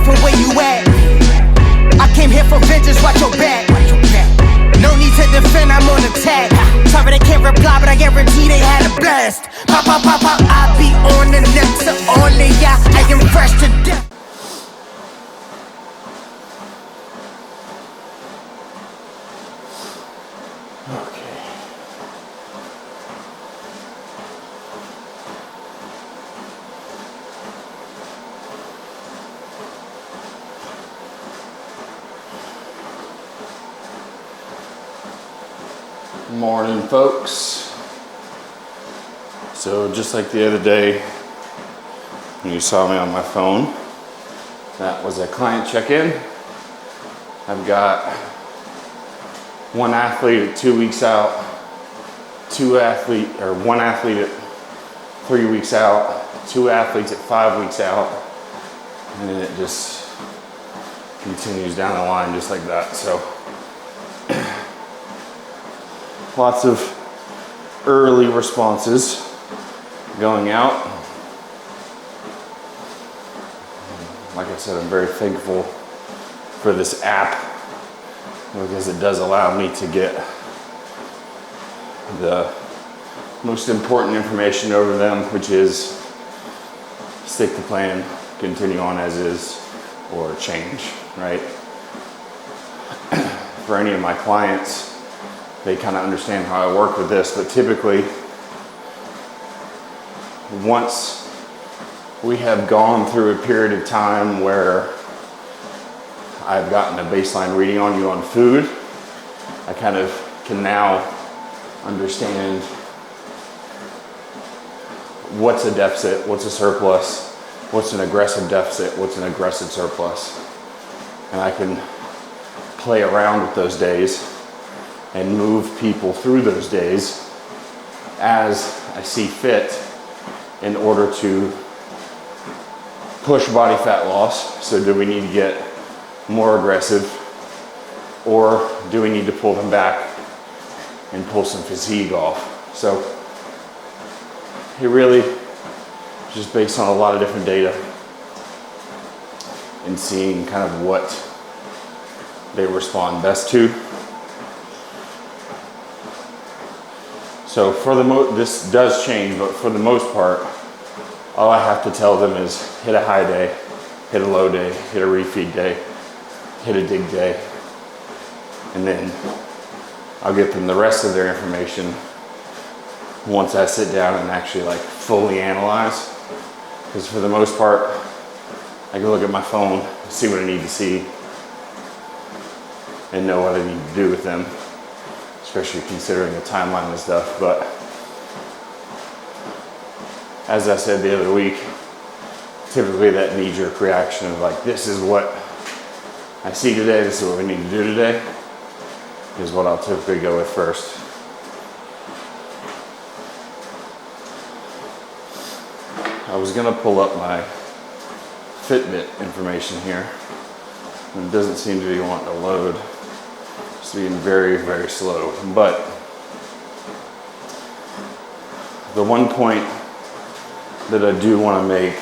from where you at. I came here for vengeance, watch your back. No need to defend, I'm on attack. Sorry they can't reply, but I guarantee they had a blast. Pop, pop, pop, pop, I be on the next to only ya. I am fresh to death. Morning, folks. So just like the other day when you saw me on my phone, that was a client check-in. I've got one athlete at 2 weeks out, one athlete at 3 weeks out, 2 athletes at 5 weeks out, and then it just continues down the line just like that. So lots of early responses going out. Like I said, I'm very thankful for this app because it does allow me to get the most important information over them, which is stick to plan, continue on as is, or change, right? For any of my clients, they kind of understand how I work with this, but typically, once we have gone through a period of time where I've gotten a baseline reading on you on food, I kind of can now understand what's a deficit, what's a surplus, what's an aggressive deficit, what's an aggressive surplus. And I can play around with those days and move people through those days as I see fit in order to push body fat loss. So do we need to get more aggressive, or do we need to pull them back and pull some fatigue off? So it really is just based on a lot of different data and seeing kind of what they respond best to. So for this does change, but for the most part, all I have to tell them is hit a high day, hit a low day, hit a refeed day, hit a dig day, and then I'll get them the rest of their information once I sit down and actually like fully analyze. Because for the most part, I can look at my phone, see what I need to see, and know what I need to do with them, especially considering the timeline and stuff. But as I said the other week, typically that knee-jerk reaction of like, this is what I see today, this is what we need to do today, is what I'll typically go with first. I was gonna pull up my Fitbit information here, and it doesn't seem to be wanting to load. It's being very, very slow. But the one point that I do want to make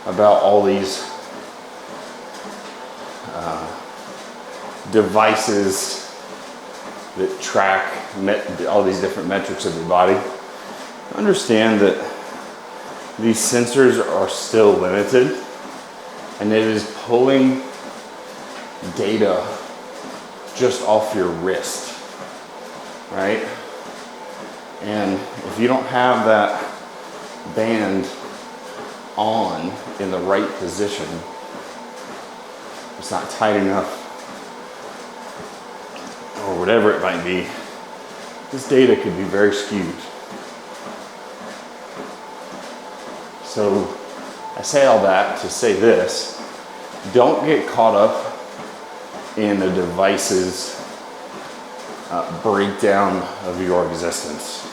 about all these devices that track all these different metrics of your body, understand that these sensors are still limited, and it is pulling data just off your wrist, right? And if you don't have that band on in the right position, it's not tight enough, or whatever it might be, this data could be very skewed. So I say all that to say this: don't get caught up in the device's breakdown of your existence.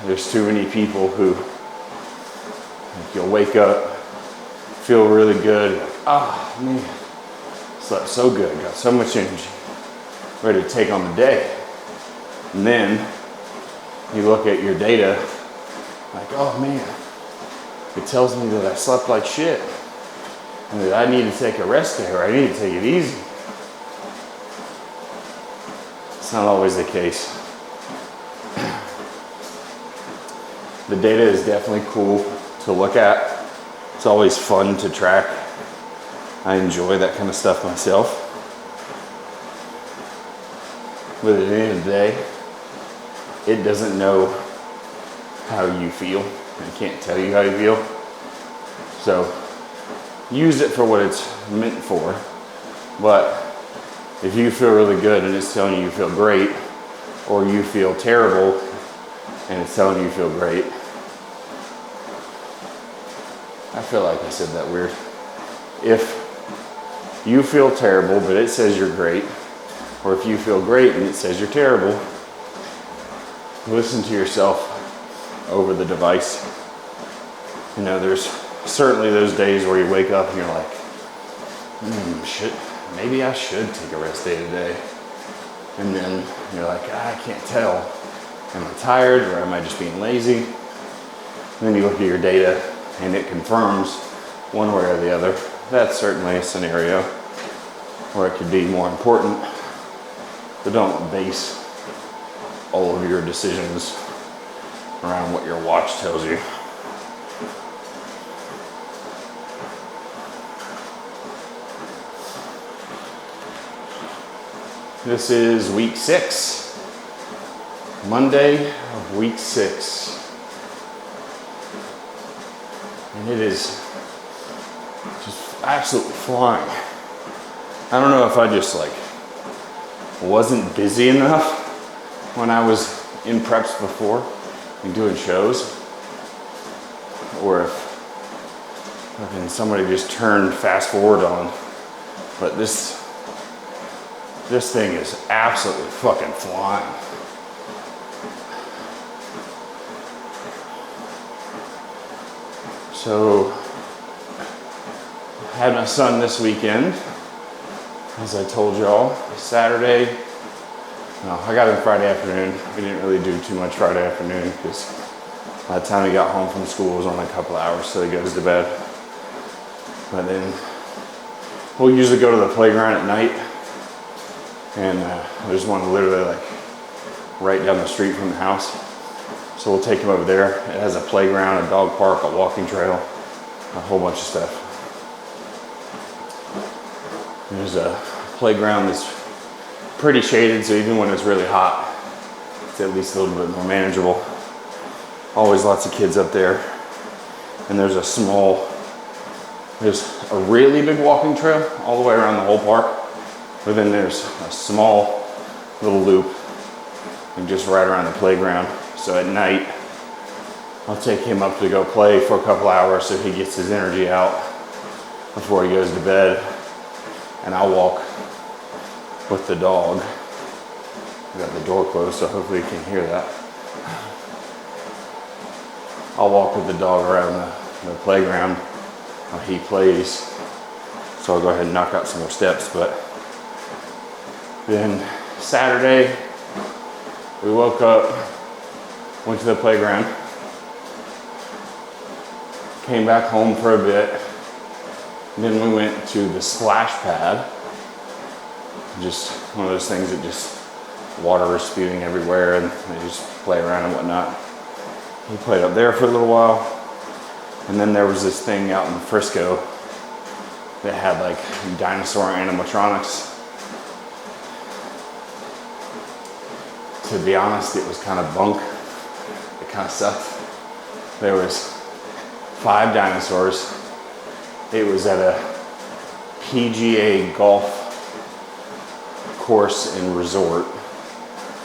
There's too many people who, like, you'll wake up, feel really good, like, oh man, slept so good, got so much energy, ready to take on the day. And then you look at your data, like, oh man, It tells me that I slept like shit and that I need to take a rest day or I need to take it easy. It's not always the case. The data is definitely cool to look at. It's always fun to track. I enjoy that kind of stuff myself. But at the end of the day, it doesn't know how you feel. It can't tell you how you feel. So use it for what it's meant for. But if you feel really good and it's telling you feel great, or you feel terrible and it's telling you feel great, I feel like I said that weird. If you feel terrible but it says you're great, or if you feel great and it says you're terrible, listen to yourself over the device. You know, there's certainly those days where you wake up and you're like, shit, maybe I should take a rest day today. And then you're like, I can't tell. Am I tired or am I just being lazy? And then you look at your data and it confirms one way or the other. That's certainly a scenario where it could be more important. But don't base all of your decisions around what your watch tells you. This is week 6, Monday of week 6. And it is just absolutely flying. I don't know if I just like wasn't busy enough when I was in preps before and doing shows, or if somebody just turned fast forward on, but this thing is absolutely fucking flying. So I had my son this weekend, as I told y'all. Saturday, no, I got him Friday afternoon. We didn't really do too much Friday afternoon because by the time he got home from school it was only a couple hours, so he goes to bed. But then we'll usually go to the playground at night, and there's one literally like right down the street from the house. So we'll take him over there. It has a playground, a dog park, a walking trail, a whole bunch of stuff. There's a playground that's pretty shaded, so even when it's really hot, it's at least a little bit more manageable. Always lots of kids up there. And there's a really big walking trail all the way around the whole park, but then there's a small little loop and just right around the playground. So at night, I'll take him up to go play for a couple hours so he gets his energy out before he goes to bed. And I'll walk with the dog. I got the door closed, so hopefully you can hear that. I'll walk with the dog around the playground while he plays. So I'll go ahead and knock out some more steps. But then Saturday, we woke up, went to the playground, came back home for a bit, and then we went to the splash pad. Just one of those things that just water is spewing everywhere and they just play around and whatnot. We played up there for a little while, and then there was this thing out in Frisco that had like dinosaur animatronics. To be honest, it was kind of bunk. It kind of sucked. There was 5 dinosaurs. It was at a PGA golf course and resort.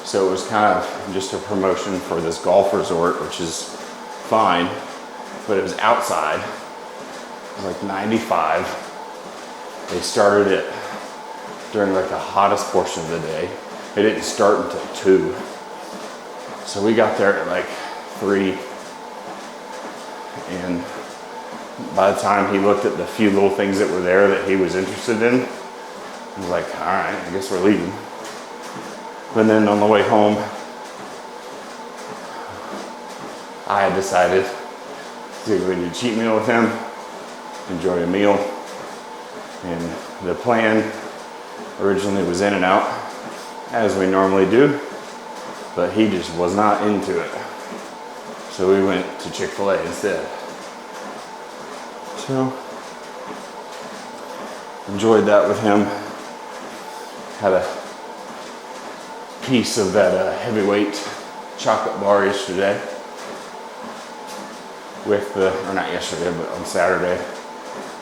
So it was kind of just a promotion for this golf resort, which is fine, but it was outside. It was like 95. They started it during like the hottest portion of the day. It didn't start until 2. So we got there at like 3. And by the time he looked at the few little things that were there that he was interested in, he was like, all right, I guess we're leaving. And then on the way home, I had decided to do a cheat meal with him, enjoy a meal. And the plan originally was in and out, as we normally do, but he just was not into it. So we went to Chick-fil-A instead. So, enjoyed that with him. Had a piece of that heavyweight chocolate bar yesterday with the, or not yesterday, but on Saturday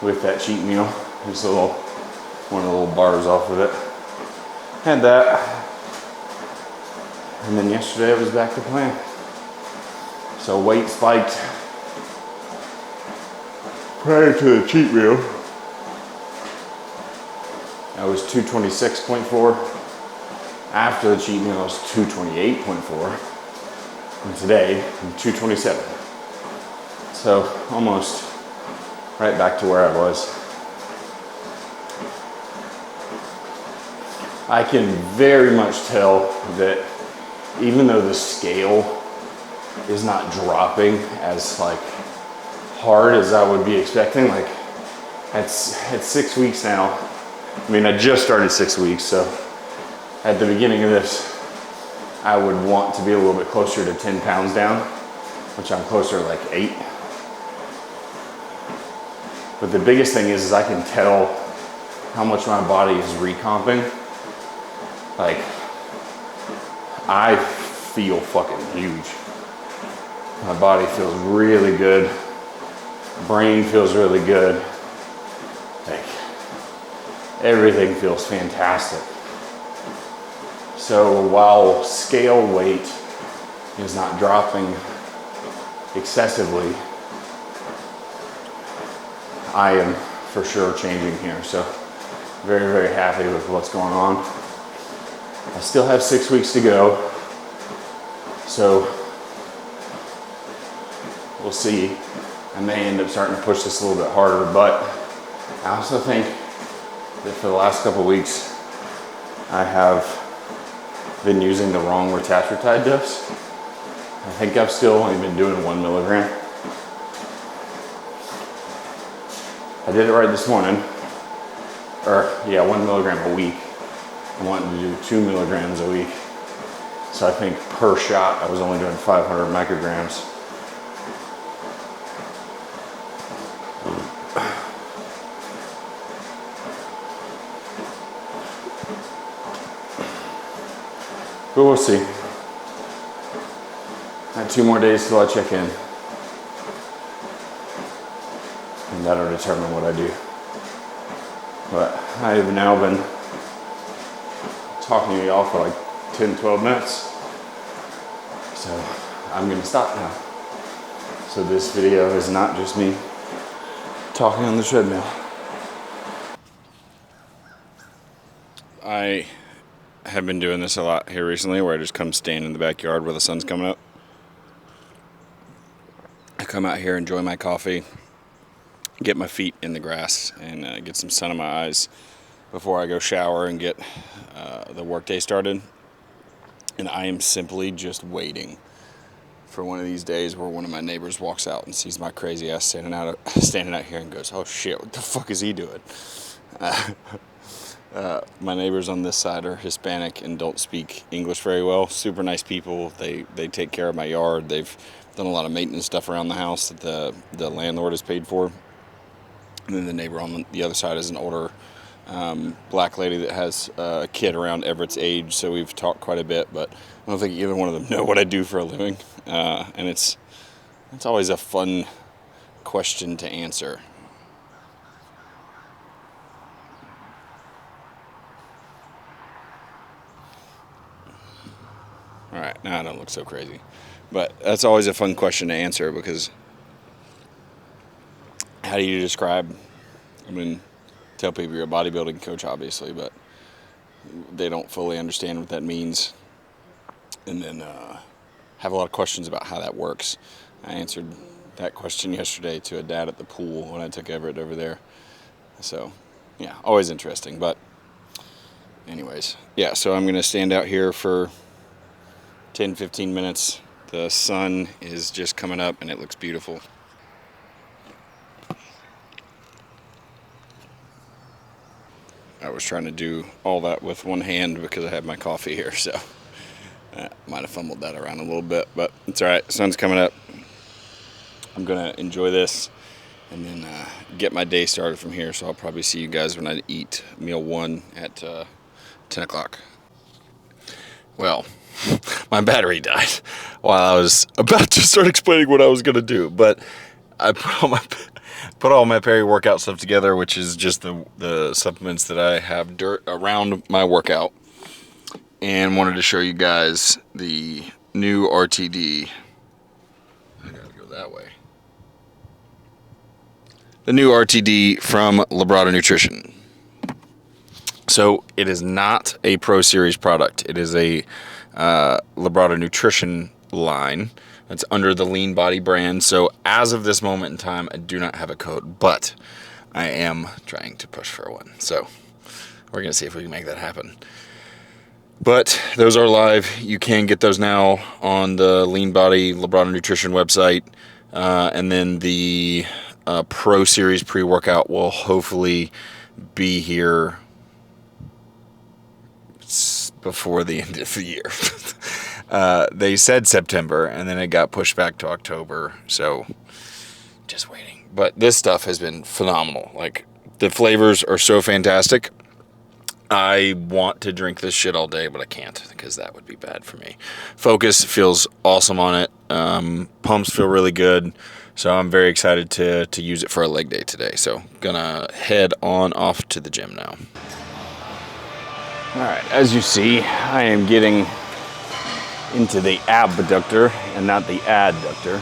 with that cheat meal. Just a little, one of the little bars off of it. Had that. And then yesterday I was back to plan. So weight spiked prior to the cheat meal. I was 226.4. After the cheat meal I was 228.4. And today I'm 227. So almost right back to where I was. I can very much tell that even though the scale is not dropping as like hard as I would be expecting, like at 6 weeks now, I mean I just started 6 weeks, so at the beginning of this I would want to be a little bit closer to 10 pounds down, which I'm closer to like 8. But the biggest thing is I can tell how much my body is recomping. Like, I feel fucking huge. My body feels really good. Brain feels really good. Like, everything feels fantastic. So while scale weight is not dropping excessively, I am for sure changing here. So very, very happy with what's going on. I still have 6 weeks to go, so we'll see. I may end up starting to push this a little bit harder, but I also think that for the last couple of weeks, I have been using the wrong Retatrutide dose. I think I've still only been doing 1 milligram. I did it right this morning, or yeah, 1 milligram a week. I wanted to do 2 milligrams a week. So I think per shot, I was only doing 500 micrograms. But we'll see. I have 2 more days till I check in. And that'll determine what I do. But I have now been talking to y'all for like 10, 12 minutes. So I'm gonna stop now. So this video is not just me talking on the treadmill. I have been doing this a lot here recently where I just come stand in the backyard where the sun's coming up. I come out here, enjoy my coffee, get my feet in the grass, and get some sun in my eyes before I go shower and get the workday started. And I am simply just waiting for one of these days where one of my neighbors walks out and sees my crazy ass standing out here and goes, "Oh shit, what the fuck is he doing?" My neighbors on this side are Hispanic and don't speak English very well. Super nice people. They take care of my yard. They've done a lot of maintenance stuff around the house that the landlord has paid for. And then the neighbor on the other side is an older black lady that has a kid around Everett's age, so we've talked quite a bit, but I don't think either one of them know what I do for a living. And it's always a fun question to answer. All right, now I don't look so crazy. But that's always a fun question to answer because how do you describe, I mean, tell people you're a bodybuilding coach, obviously, but they don't fully understand what that means. And then have a lot of questions about how that works. I answered that question yesterday to a dad at the pool when I took Everett over there. So, yeah, always interesting. But anyways, yeah, so I'm going to stand out here for 10, 15 minutes. The sun is just coming up and it looks beautiful. I was trying to do all that with one hand because I had my coffee here, so I might have fumbled that around a little bit, but it's all right. Sun's coming up. I'm gonna enjoy this and then get my day started from here. So I'll probably see you guys when I eat meal 1 at 10 o'clock. Well, my battery died while I was about to start explaining what I was gonna do, but I put all my peri-workout stuff together, which is just the supplements that I have around my workout, and wanted to show you guys the new RTD. I gotta go that way. The new RTD from Barrow Nutrition. So it is not a Pro Series product. It is a Barrow Nutrition line. It's under the Lean Body brand. So as of this moment in time, I do not have a code, but I am trying to push for one. So we're going to see if we can make that happen. But those are live. You can get those now on the Lean Body Barrow Nutrition website. And then the Pro Series pre-workout will hopefully be here before the end of the year. They said September, and then it got pushed back to October, so just waiting. But this stuff has been phenomenal. Like, the flavors are so fantastic. I want to drink this shit all day, but I can't because that would be bad for me. Focus feels awesome on it. Pumps feel really good. So I'm very excited to use it for a leg day today. So gonna head on off to the gym now. All right, as you see, I am getting into the abductor and not the adductor.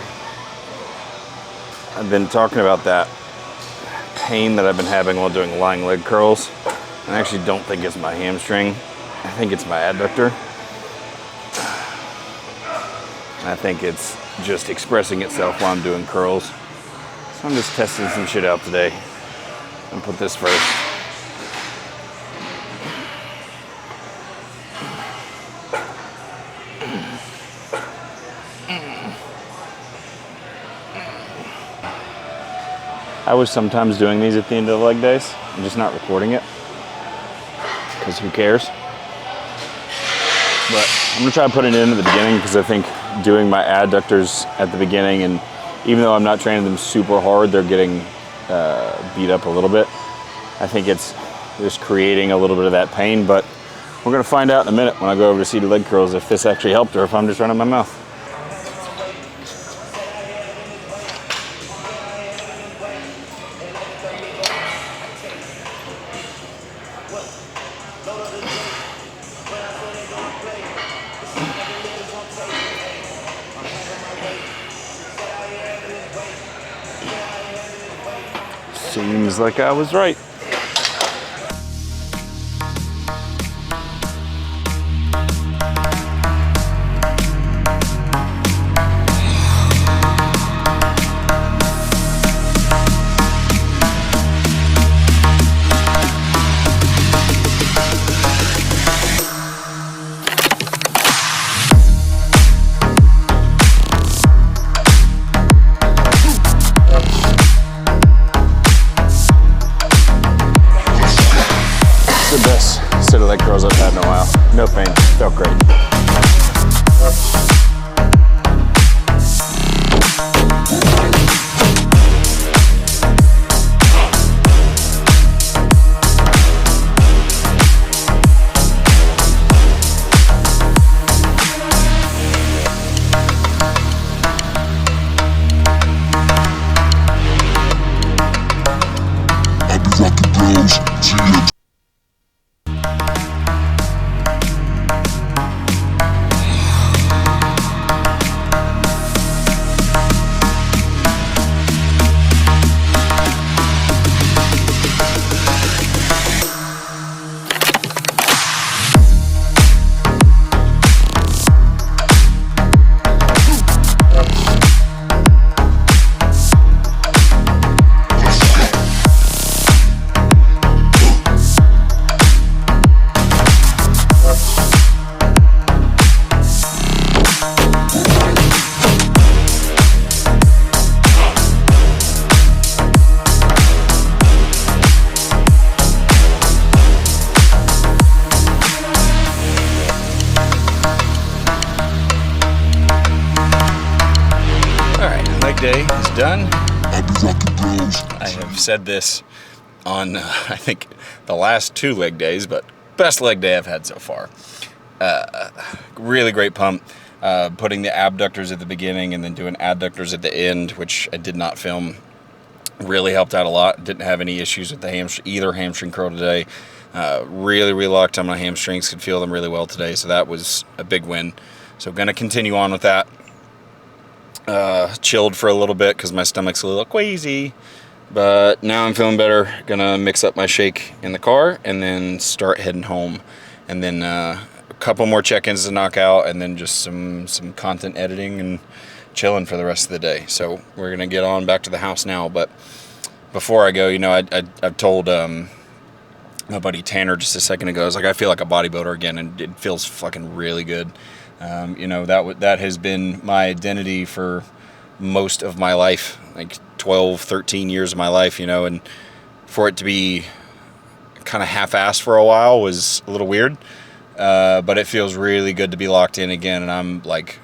I've been talking about that pain that I've been having while doing lying leg curls. I actually don't think it's my hamstring. I think it's my adductor. I think it's just expressing itself while I'm doing curls. So I'm just testing some shit out today. I'll put this first. I was sometimes doing these at the end of the leg days. I'm just not recording it because who cares? But I'm gonna try to put it in at the beginning because I think doing my adductors at the beginning, and even though I'm not training them super hard, they're getting beat up a little bit. I think it's just creating a little bit of that pain, but we're gonna find out in a minute when I go over to seated leg curls if this actually helped or if I'm just running my mouth. Seems like I was right. The best set of leg curls I've had in a while. No pain, felt great. done. I have said this on, I think, the last 2 leg days, but best leg day I've had so far. Really great pump. Putting the abductors at the beginning and then doing adductors at the end, which I did not film, really helped out a lot. Didn't have any issues with the either hamstring curl today. Really locked on my hamstrings, could feel them really well today, so that was a big win. So gonna continue on with that. Chilled for a little bit because my stomach's a little queasy, but now I'm feeling better. Gonna mix up my shake in the car and then start heading home, and then a couple more check-ins to knock out, and then just some content editing and chilling for the rest of the day. So we're gonna get on back to the house now, but before I go, you know, I've told my buddy Tanner just a second ago, I was like, I feel like a bodybuilder again, and it feels fucking really good. You know, that has been my identity for most of my life, like 12, 13 years of my life, you know, and for it to be kind of half-assed for a while was a little weird, but it feels really good to be locked in again, and I'm like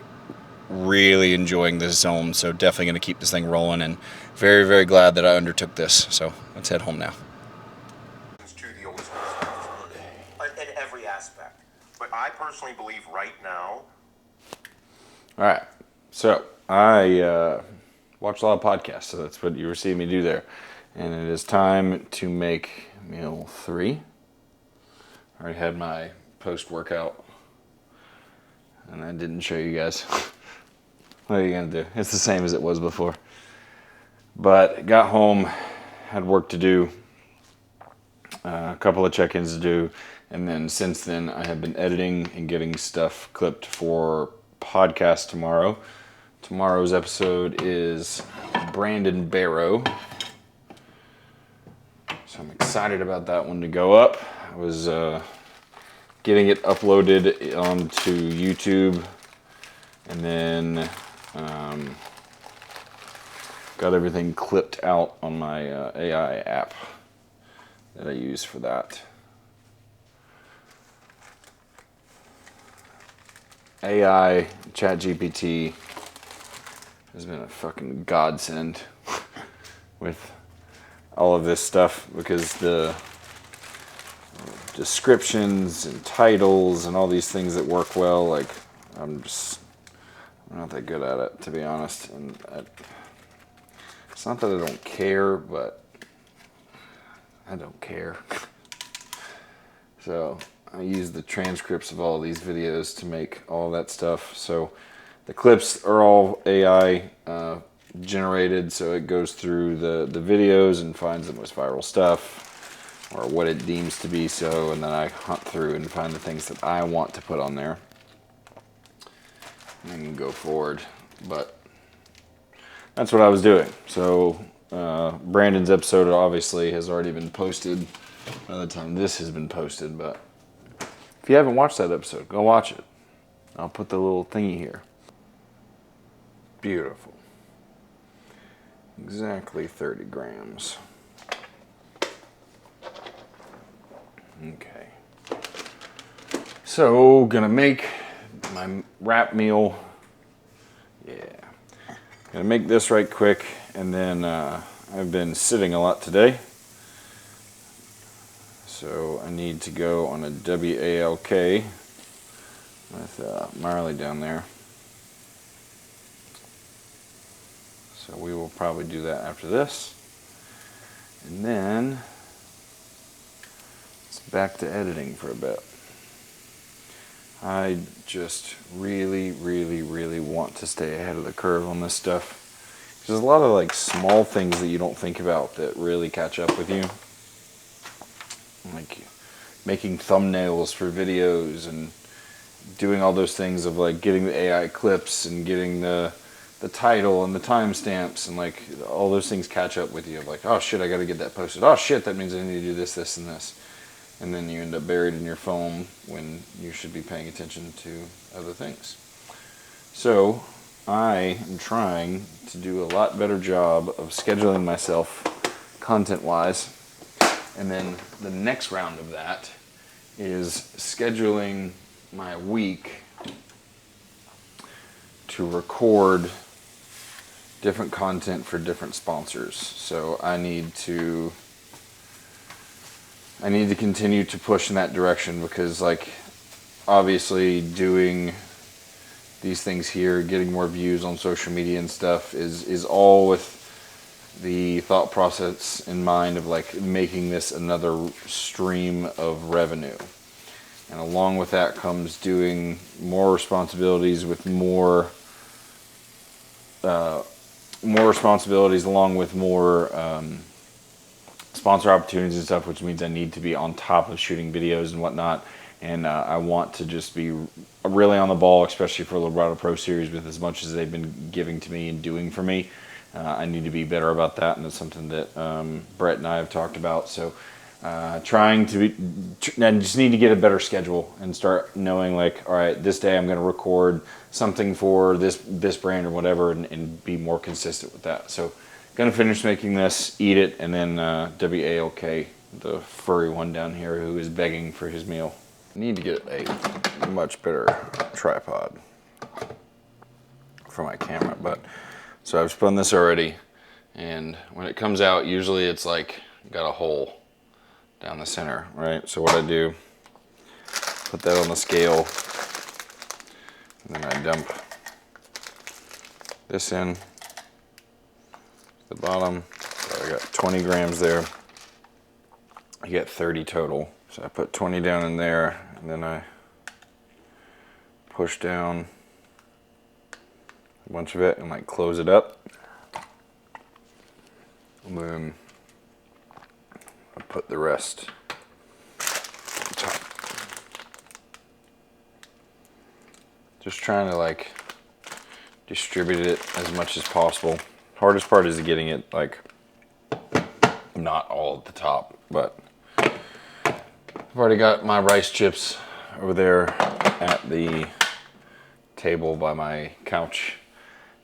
really enjoying this zone, so definitely going to keep this thing rolling, and very glad that I undertook this. So let's head home now. In every aspect. But I personally believe right now. All right, so I watched a lot of podcasts, so that's what you were seeing me do there. And it is time to make meal 3. I already had my post-workout, and I didn't show you guys. What are you gonna do? It's the same as it was before. But got home, had work to do, a couple of check-ins to do, and then since then I have been editing and getting stuff clipped for podcast tomorrow. Tomorrow's episode is Brandon Barrow, so I'm excited about that one to go up. I was getting it uploaded onto YouTube, and then got everything clipped out on my AI app that I use for that. AI, ChatGPT has been a fucking godsend with all of this stuff, because the descriptions and titles and all these things that work well, like I'm not that good at it, to be honest. And it's not that I don't care, but I don't care. So I use the transcripts of all these videos to make all that stuff. So the clips are all AI generated, so it goes through the videos and finds the most viral stuff, or what it deems to be so, and then I hunt through and find the things that I want to put on there and go forward. But that's what I was doing. So Brandon's episode obviously has already been posted by the time this has been posted, but if you haven't watched that episode, go watch it. I'll put the little thingy here. Beautiful. Exactly 30 grams. Okay. So, gonna make my wrap meal. Yeah. Gonna make this right quick, and then I've been sitting a lot today. So I need to go on a WALK with Marley down there. So we will probably do that after this. And then it's back to editing for a bit. I just really want to stay ahead of the curve on this stuff. There's a lot of like small things that you don't think about that really catch up with you. Like making thumbnails for videos and doing all those things of like getting the AI clips and getting the title and the timestamps, and like all those things catch up with you of like, oh shit, I gotta get that posted. Oh shit, that means I need to do this, this, and this. And then you end up buried in your phone when you should be paying attention to other things. So I am trying to do a lot better job of scheduling myself content-wise. And then the next round of that is scheduling my week to record different content for different sponsors. So I need to continue to push in that direction, because like obviously doing these things here, getting more views on social media and stuff is all with the thought process in mind of like making this another stream of revenue. And along with that comes doing more responsibilities with more responsibilities, along with more sponsor opportunities and stuff, which means I need to be on top of shooting videos and whatnot. And I want to just be really on the ball, especially for the Wearables Pro Series, with as much as they've been giving to me and doing for me. I need to be better about that, and it's something that Brett and I have talked about. So I just need to get a better schedule and start knowing like, all right, this day I'm going to record something for this brand or whatever, and be more consistent with that. So going to finish making this, eat it, and then WALK, the furry one down here who is begging for his meal. I need to get a much better tripod for my camera, but so I've spun this already, and when it comes out, usually it's like got a hole down the center, right? So what I do, put that on the scale, and then I dump this in the bottom. So I got 20 grams there. I get 30 total. So I put 20 down in there, and then I push down a bunch of it and like close it up. And then I put the rest on top. Just trying to like distribute it as much as possible. Hardest part is getting it like not all at the top, but I've already got my rice chips over there at the table by my couch,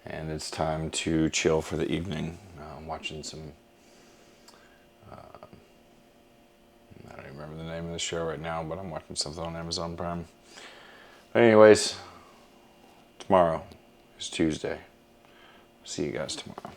and it's time to chill for the evening. I'm watching some, I don't even remember the name of the show right now, but I'm watching something on Amazon Prime. But anyways, tomorrow is Tuesday. See you guys tomorrow.